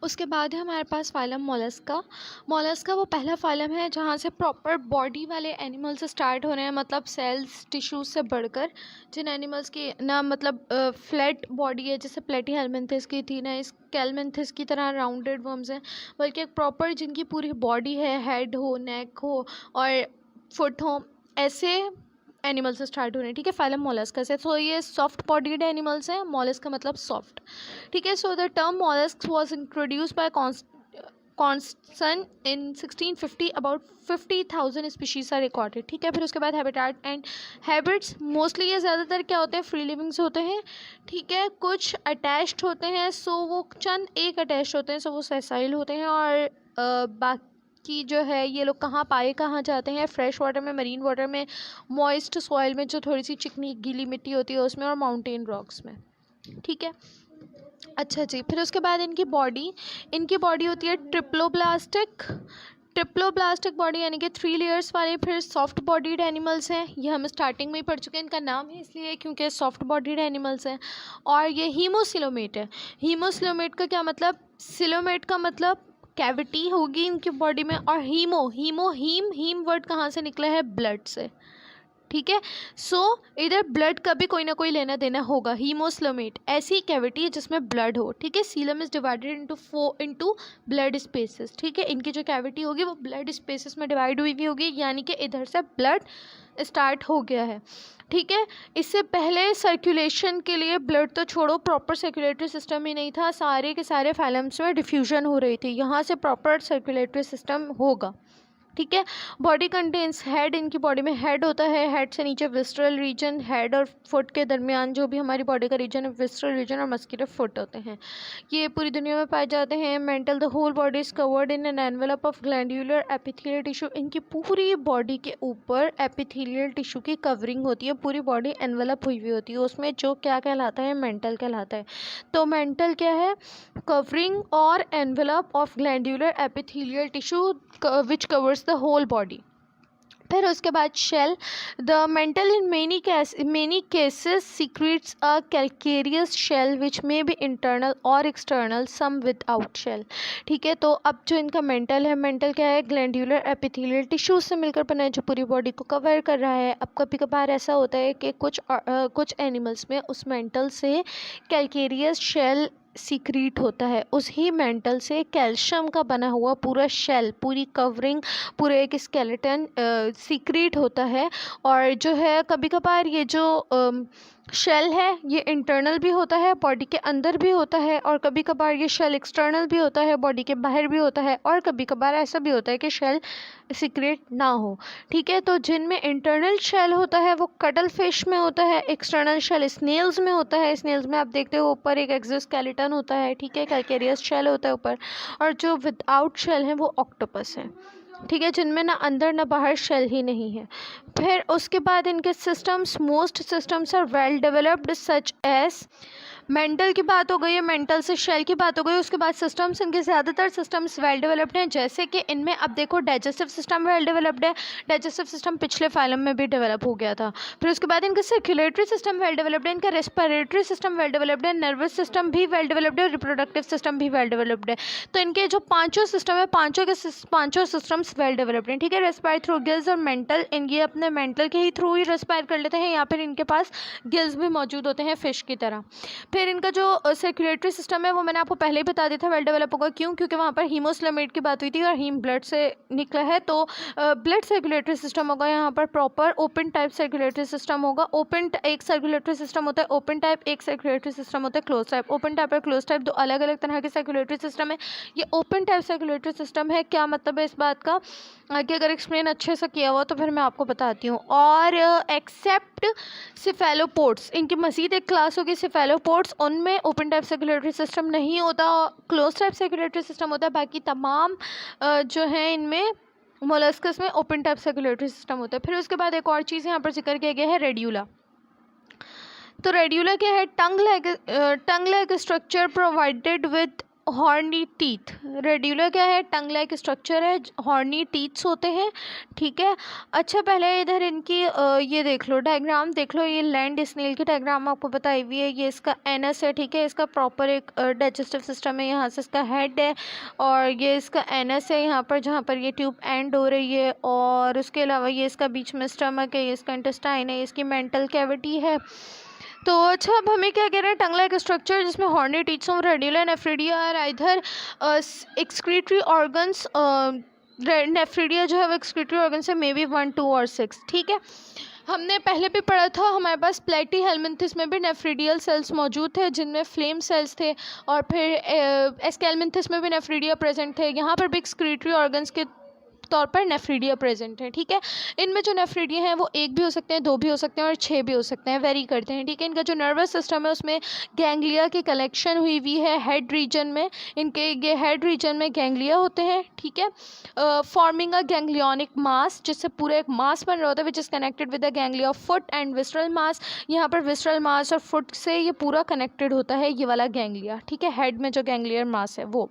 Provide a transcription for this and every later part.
उसके बाद है हमारे पास फाइलम मोलस्का। मोलस्का वो पहला फाइलम है जहाँ से प्रॉपर बॉडी वाले एनिमल से स्टार्ट हो रहे हैं, मतलब सेल्स टिश्यूज से बढ़कर। जिन एनिमल्स की ना मतलब फ्लैट बॉडी है, जैसे प्लेटीहेल्मिन्थस की थी, ना इस कैलमिन्थस की तरह राउंडेड वर्म्स हैं, बल्कि एक प्रॉपर जिनकी पूरी बॉडी है, हेड हो, नेक हो और फुट हो, ऐसे एनिमल से स्टार्ट हो रहे हैं। ठीक है, फाइलम मोलस्का से। तो ये सॉफ्ट बॉडीड एनिमल्स हैं, मोलस्क का मतलब सॉफ्ट। ठीक है, so the term mollusc was introduce by Jonston in 1650। About 50,000 species are recorded. ठीक है, फिर उसके बाद हैबिटेट एंड हैबिट्स। मोस्टली ये ज़्यादातर क्या होते हैं, फ्री लिविंग्स होते हैं। ठीक है, कुछ अटैच्ड होते हैं, सो वो चंद एक अटैच्ड होते हैं, सो वो सेसाइल होते हैं। और बाकी जो है ये लोग पाए कहाँ जाते हैं, फ्रेश वाटर में, मरीन वाटर में, मॉइस्ट सॉइल में जो थोड़ी सी चिकनी गीली मिट्टी होती है उसमें, और माउंटेन रॉक्स में। ठीक है, अच्छा जी। फिर उसके बाद इनकी बॉडी होती है ट्रिप्लोब्लास्टिक बॉडी, यानी कि 3 लेयर्स वाले। फिर सॉफ्ट बॉडीड एनिमल्स हैं, ये हम स्टार्टिंग में ही पढ़ चुके हैं। इनका नाम है इसलिए क्योंकि सॉफ्ट बॉडीड एनिमल्स हैं। और ये हीमोसिलोमेट है। हीमोसिलोमेट का क्या मतलब, सिलोमेट का मतलब कैविटी होगी इनकी बॉडी में, और हीम वर्ड कहाँ से निकला है, ब्लड से। ठीक है, सो इधर ब्लड का भी कोई ना कोई लेना देना होगा। हीमोस्लोमेट ऐसी कैविटी है जिसमें ब्लड हो। ठीक है, coelom is divided into blood spaces. ठीक है, इनकी जो कैविटी होगी वो ब्लड स्पेसेस में डिवाइड हुई होगी, यानी कि इधर से ब्लड स्टार्ट हो गया है। ठीक है, इससे पहले सर्कुलेशन के लिए ब्लड तो छोड़ो, प्रॉपर सर्कुलेटरी सिस्टम ही नहीं था। सारे के सारे फाइलम्स में डिफ्यूजन हो रही थी, यहाँ से प्रॉपर सर्कुलेटरी सिस्टम होगा। ठीक है, बॉडी कंटेन्स हेड। इनकी बॉडी में हेड होता है, हेड से नीचे विस्ट्रल रीजन, हेड और फुट के दरमियान जो भी हमारी बॉडी का रीजन है, विस्ट्रल रीजन और मस्कुलर फुट होते हैं। ये पूरी दुनिया में पाए जाते हैं। Mantle, the whole body is covered in an envelope of glandular epithelial tissue. इनकी पूरी बॉडी के ऊपर एपिथेलियल टिश्यू की कवरिंग होती है, पूरी बॉडी एनवेलप हुई होती है उसमें, जो क्या कहलाता है, मेंटल कहलाता है। तो मेंटल क्या है, कवरिंग और envelope of glandular epithelial tissue which covers the whole body. फिर उसके बाद shell. The mantle in many cases secretes a calcareous shell which may be internal और एक्सटर्नल, सम विदाउट शेल। ठीक है, तो अब जो इनका मेंटल है, मेंटल क्या है, ग्लैंडुलर एपिथेलियल टिश्यू से मिलकर बना है, जो पूरी बॉडी को कवर कर रहा है। अब कभी कभार ऐसा होता है कि कुछ एनिमल्स में उस मेंटल से कैल्केरियस शेल सीक्रीट होता है, उस ही मेंटल से कैल्शियम का बना हुआ पूरा शेल, पूरी कवरिंग, पूरे एक स्केलेटन सीक्रीट होता है। और जो है कभी कभार ये जो शेल है ये इंटरनल भी होता है, बॉडी के अंदर भी होता है, और कभी कभार ये शेल एक्सटर्नल भी होता है, बॉडी के बाहर भी होता है, और कभी कभार ऐसा भी होता है कि शेल सीक्रेट ना हो। ठीक है, तो जिनमें इंटरनल शेल होता है वो कटल फिश में होता है, एक्सटर्नल शेल स्नेल्स में होता है। स्नेल्स में आप देखते हो ऊपर एक एक्सोस्केलेटन होता है। ठीक है, कैल्केरियस शेल होता है ऊपर। और जो विदाउट शेल है वो ऑक्टोपस है। ठीक है, जिनमें ना अंदर ना बाहर शेल ही नहीं है। फिर उसके बाद इनके systems, most systems are well developed such as. Mantle की बात हो गई है, मेंटल से शेल की बात हो गई। उसके बाद सिस्टम्स, इनके ज़्यादातर सिस्टम्स वेल डेवलप्ड हैं, जैसे कि इनमें अब देखो डाइजेस्टिव सिस्टम वेल डेवलप्ड है। डाइजेस्टिव सिस्टम पिछले फाइलम में भी डेवलप हो गया था। फिर उसके बाद इनका सर्कुलेटरी सिस्टम वेल डेवलप्ड है, इनका रेस्पिरेटरी सिस्टम वेल डेवलप्ड है, नर्वस सिस्टम भी वेल डेवलप्ड है, रिप्रोडक्टिव सिस्टम भी वेल डेवलप्ड है। तो इनके जो पाँचों सिस्टम है, पाँचों सिस्टम्स वेल डेवलप्ड हैं। ठीक है, रेस्पायर थ्रू गिल्स और मेंटल, ये अपने मेंटल के ही थ्रू ही रेस्पायर कर लेते हैं, या फिर इनके पास गिल्स भी मौजूद होते हैं फिश की तरह। फिर इनका जो सर्कुलेटरी सिस्टम है वो मैंने आपको पहले ही बता दिया था वेल डेवलप होगा, क्यों, क्योंकि वहाँ पर हीमोस्लोमेट की बात हुई थी और हीम ब्लड से निकला है, तो ब्लड सर्कुलेटरी सिस्टम होगा यहाँ पर proper. Open type circulatory system होगा। ओपन एक सर्कुलेटरी सिस्टम होता है ओपन टाइप, एक सर्कुलेटरी सिस्टम होता है क्लोज टाइप। ओपन टाइप और क्लोज टाइप दो अलग अलग तरह के सर्कुलेटरी सिस्टम है। ये ओपन टाइप सर्कुलेटरी सिस्टम है, क्या मतलब है इस बात का कि अगर एक्सप्लेन अच्छे से किया हुआ तो फिर मैं आपको बताती हूँ। और एक्सेप्ट सिफेलोपोड्स, इनकी मज़ीद एक क्लास होगी सिफेलोपोड्स, उनमें ओपन टाइप सर्कुलेटरी सिस्टम नहीं होता, क्लोज टाइप सर्कुलेटरी सिस्टम होता है। बाकी तमाम जो है इनमें मोलस्कस में ओपन टाइप सर्कुलेटरी सिस्टम होता है। फिर उसके बाद एक और चीज़ यहाँ पर जिक्र किया गया है, रेड्यूला। तो रेड्यूला क्या है, tongue like structure provided with horny teeth. Radular क्या है? टंग लाइक स्ट्रक्चर है, हॉर्नी टीथ्स होते हैं, ठीक है। अच्छा पहले इधर इनकी ये देख लो, डायग्राम देख लो, ये लैंड स्नेल की डायग्राम आपको बताई हुई है। ये इसका एनस है, ठीक है, इसका प्रॉपर एक डाइजेस्टिव सिस्टम है, यहाँ से इसका हेड है और ये इसका एनस है यहाँ पर, जहाँ पर ये ट्यूब एंड हो रही है। और उसके अलावा ये इसका बीच में स्टमक है, ये इसका इंटेस्टाइन है, इसकी मेंटल कैविटी है। तो अच्छा अब हमें क्या कह रहे हैं? टंग लाइक स्ट्रक्चर जिसमें हॉर्नी टीथ्स और रेड्यूलर नेफ्रिडिया और इधर एक्सक्रीटरी ऑर्गन्स। नेफ्रिडिया जो है वो एक्सक्रीटरी ऑर्गन्स है, मे बी 1, 2 और 6, ठीक है। हमने पहले भी पढ़ा था, हमारे पास प्लेटी हेलमिंथिस में भी नेफ्रिडियल सेल्स मौजूद थे जिनमें फ्लेम सेल्स थे, और फिर एस्केलमिंथिस में भी नेफ्रिडिया प्रेजेंट थे। यहाँ पर भी एक्सक्रीटरी ऑर्गन्स के तौर पर नेफ्रिडिया प्रेजेंट है, ठीक है। इनमें जो नेफ्रिडिया हैं वो 1 भी हो सकते हैं, 2 भी हो सकते हैं और 6 भी हो सकते हैं, वेरी करते हैं, ठीक है। इनका जो नर्वस सिस्टम है उसमें गैंग्लिया की कलेक्शन हुई हुई है हेड रीजन में। इनके ये हेड रीजन में गैंग्लिया होते हैं, ठीक है, फॉर्मिंग अ गैंग्लियोनिक मास, जिससे पूरा एक मास बन रहा होता है which is connected with the ganglia of foot and visceral mass. यहाँ पर विस्ट्रल मास और फुट से ये पूरा कनेक्टेड होता है, ये वाला गैंग्लिया, ठीक है, हेड में जो गैंग्लियर मास है वो।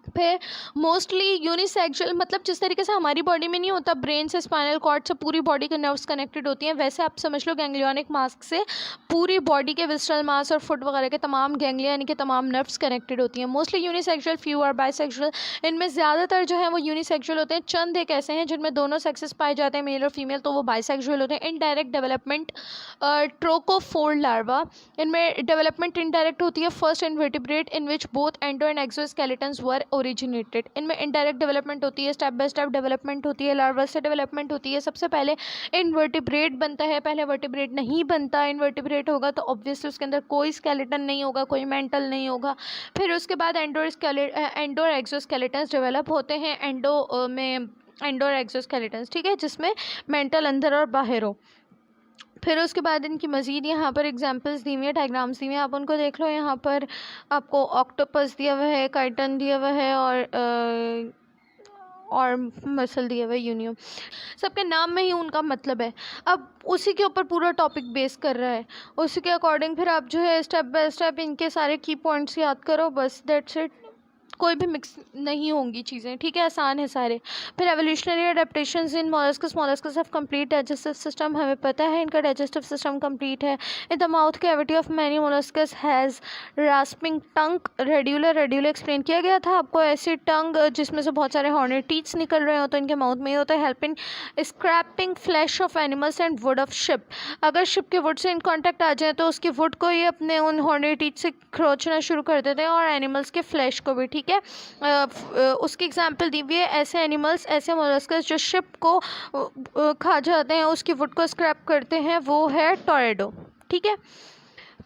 फिर मोस्टली यूनिसेक्सुअल, मतलब जिस तरीके से हमारी बॉडी में नहीं होता ब्रेन से स्पाइनल कॉर्ड से पूरी बॉडी के नर्व्स कनेक्टेड होती हैं, वैसे आप समझ लो गैंग्लियोनिक मास से पूरी बॉडी के विस्ट्रल मास और फुट वगैरह के तमाम गैंग्लिया यानी कि तमाम नर्व्स कनेक्टेड होती हैं। मोस्टली यूनिसेक्सुअल, फ्यू और बाइसेक्सुअल। इनमें ज़्यादातर जो है वो यूनिसेक्सुअल होते हैं, चंद एक ऐसे हैं जिनमें दोनों सेक्सेस पाए जाते हैं, मेल और फीमेल, तो वो बाइसेक्सुअल होते हैं। इनडायरेक्ट डेवलपमेंट, ट्रोकोफोर लार्वा, इनमें डेवलपमेंट इनडायरेक्ट होती है। First invertebrate in which both endo and exoskeletons were originated. इनमें इनडायरेक्ट डेवलपमेंट होती है, स्टेप बाय स्टेप डेवलपमेंट होती है, लार्वा से डेवलपमेंट होती है। सबसे पहले इनवर्टिब्रेट बनता है, पहले वर्टिब्रेट नहीं बनता। इनवर्टिब्रेट होगा तो ऑब्वियसली उसके अंदर कोई स्केलेटन नहीं होगा, कोई मेंटल नहीं होगा। फिर उसके बाद एंडो और एक्सोस्केलेटन्स डेवलप होते हैं, एंडो और एक्सोस्केलेटन्स, ठीक है, जिसमें मेंटल अंदर और बाहर हो। फिर उसके बाद इनकी मज़ीद यहाँ पर एग्जांपल्स दी हुई है, डायग्राम्स दी हुई हैं, आप उनको देख लो। यहाँ पर आपको ऑक्टोपस दिया हुआ है, काइटन दिया हुआ है और मसल दिया हुआ है, यूनियम। सबके नाम में ही उनका मतलब है। अब उसी के ऊपर पूरा टॉपिक बेस कर रहा है, उसी के अकॉर्डिंग फिर आप जो है स्टेप बाय स्टेप इनके सारे की पॉइंट्स याद करो, बस दैट्स इट। कोई भी मिक्स नहीं होंगी चीज़ें, ठीक है, आसान है सारे। फिर evolutionary adaptations in molluscs have complete digestive system, हमें पता है इनका डाइजेस्टिव सिस्टम कंप्लीट है। In the mouth cavity of many molluscs has rasping tongue. Radular explain किया गया था आपको, ऐसी टंग जिसमें से बहुत सारे हॉर्नी टीथ्स निकल रहे हो तो इनके माउथ में ही होता है। Help in scraping flesh of animals and wood of ship, अगर शिप के वुड से इन कॉन्टैक्ट आ जाए तो उसकी वुड को ये अपने उन हॉर्नी टीथ से खरोचना शुरू कर देते हैं, और एनिमल्स के फ्लैश को भी, ठीक है। उसकी एग्जांपल दी हुई है, ऐसे एनिमल्स, ऐसे मोलस्कस जो शिप को खा जाते हैं, उसकी वुड को स्क्रैप करते हैं, वो है टोरेडो, ठीक है।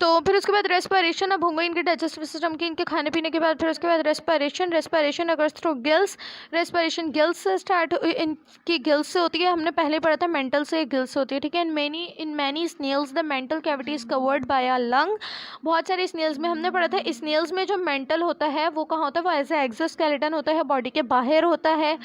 तो फिर उसके बाद रेस्पिरेशन, अब होंगे इनके डाइजेस्टिव सिस्टम की, इनके खाने पीने के बाद। फिर उसके बाद रेस्पिरेशन अगर थ्रू गिल्स, रेस्पिरेशन गिल्स से स्टार्ट, इनकी गिल्स से होती है, हमने पहले पढ़ा था मेंटल से गिल्स होती है, ठीक है। In many snails the mantle cavity is covered by a lung, बहुत सारे स्नेल्स में हमने पढ़ा था, स्नेल्स में जो मेंटल होता है वो कहाँ होता है, वो एज ए एक्सोस्केलेटन होता है, बॉडी के बाहर होता है।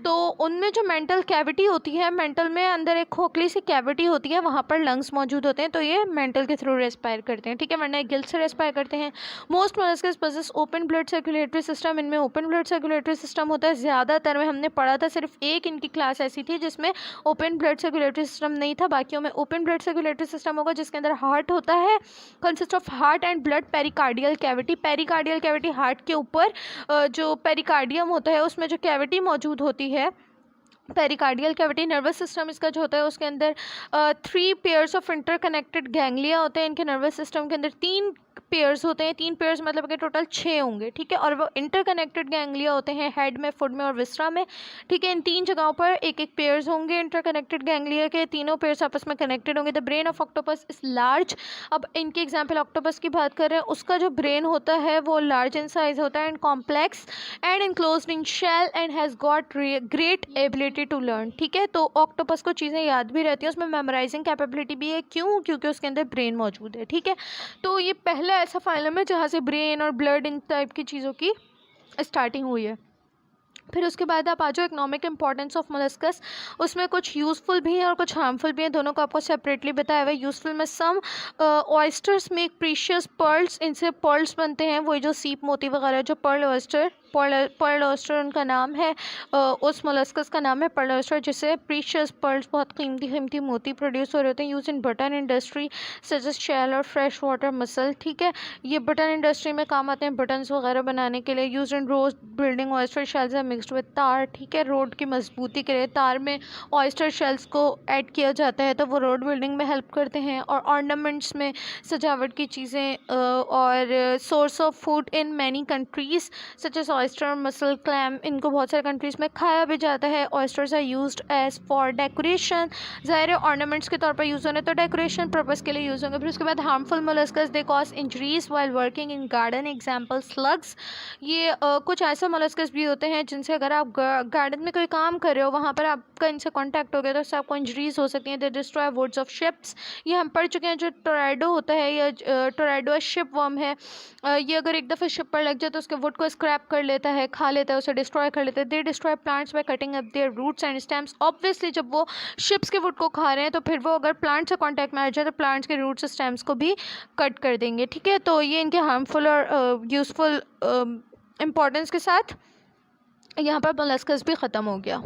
तो उनमें जो मेंटल कैविटी होती है, मेंटल में अंदर एक खोखली सी कैविटी होती है, वहाँ पर लंग्स मौजूद होते हैं, तो ये मेंटल के थ्रू रेस्पायर करते हैं, ठीक है, वरना गिल्स से रेस्पायर करते हैं। Most molluscs possess open blood circulatory system, इनमें ओपन ब्लड सर्कुलेटरी सिस्टम होता है। ज़्यादातर में हमने पढ़ा था, सिर्फ एक इनकी क्लास ऐसी थी जिसमें ओपन ब्लड सर्कुलेटरी सिस्टम नहीं था, बाकियों में ओपन ब्लड सर्कुलेटरी सिस्टम होगा, जिसके अंदर हार्ट होता है, consist of heart and blood. Pericardial cavity heart के ऊपर जो पेरिकार्डियम होता है उसमें जो कैविटी मौजूद होती है, पेरिकार्डियल कैविटी। नर्वस सिस्टम इसका जो होता है उसके अंदर 3 पेयर्स ऑफ इंटरकनेक्टेड गैंग्लिया होते हैं। इनके नर्वस सिस्टम के अंदर 3 पेयर्स होते हैं, 3 पेयर्स मतलब कि टोटल 6 होंगे, ठीक है। और वो इंटरकनेक्टेड गैंग्लिया होते हैं हेड में, फुट में और विस्ट्रा में, ठीक है। इन 3 जगहों पर एक एक पेयर्स होंगे इंटरकनेक्टेड गैंग्लिया के, तीनों पेयर्स आपस में कनेक्टेड होंगे। The brain of octopus is large, अब इनके एग्जाम्पल ऑक्टोपस की बात कर रहे हैं, उसका जो ब्रेन होता है वो लार्ज इन साइज होता है and complex and enclosed in shell and has got great ability to learn, ठीक है। तो ऑक्टोपस को चीज़ें याद भी रहती हैं, उसमें मेमोराइजिंग कैपेबिलिटी भी है, क्यों? क्योंकि उसके अंदर ब्रेन मौजूद है, ठीक है। तो ये पहला ऐसा फाइलम है जहाँ से ब्रेन और ब्लड इन टाइप की चीज़ों की स्टार्टिंग हुई है। फिर उसके बाद आप आ जाओ इकोनॉमिक इंपॉर्टेंस ऑफ मोलस्कस। उसमें कुछ यूज़फुल भी हैं और कुछ हार्मफुल भी हैं, दोनों को आपको सेपरेटली बताया हुआ है। यूज़फुल में सम ऑयस्टर्स मेक प्रीशियस पर्ल्स, इनसे पर्ल्स बनते हैं, वही जो सीप मोती वगैरह, जो पर्ल ऑयस्टर, पर्ल ऑयस्टर उनका नाम है, उस मोलस्कस का नाम है पर्ल ऑयस्टर, जिससे प्रीशियस पर्ल्स, बहुत कीमती कीमती मोती प्रोड्यूस हो रहे होते हैं। Use in button industry such as shell और फ्रेश वाटर मसल, ठीक है, ये बटन इंडस्ट्री में काम आते हैं, बटन्स वगैरह बनाने के लिए। Use in road building oyster shells are mixed with tar, ठीक है, रोड की मजबूती के लिए तार में ऑयस्टर शेल्स को ऐड किया जाता है, तो वो रोड बिल्डिंग में हेल्प करते हैं। और ऑर्नामेंट्स में सजावट की चीज़ें, और source of food in many countries such as oyster, mussel, clam, इनको बहुत सारे कंट्रीज़ में खाया भी जाता है। Oysters are used as for decoration, ज़ाहिर है ऑर्नामेंट्स के तौर पर यूज़ होने, तो डेकोरेशन पर्पज़ के लिए यूज़ होंगे। फिर उसके बाद harmful molluscs, they cause injuries while working in garden, example slugs. ये कुछ ऐसे मोलस्कस भी होते हैं जिनसे अगर आप गार्डन में कोई काम कर रहे हो, वहाँ पर आपका इनसे कांटेक्ट हो गया तो उससे आपको इंजरीज हो सकती हैं। They destroy woods of ships, ये हम पढ़ चुके हैं। जो टोरैडो होता है, या टोरैडो शिप वर्म है, ये अगर एक दफ़े शिप पर लग जाए तो उसके वुड को स्क्रैप कर लेता है, खा लेता है, उसे डिस्ट्रॉय कर लेता है। They destroy plants by cutting up their roots and stems. Obviously जब वो शिप्स के वुड को खा रहे हैं तो फिर वो अगर प्लांट से कॉन्टैक्ट में आ जाए तो प्लांट्स के रूट्स स्टेम्स को भी कट कर देंगे, ठीक है। तो ये इनके हार्मफुल और यूज़फुल इम्पोर्टेंस के साथ यहाँ पर मोलस्कस भी ख़त्म हो गया।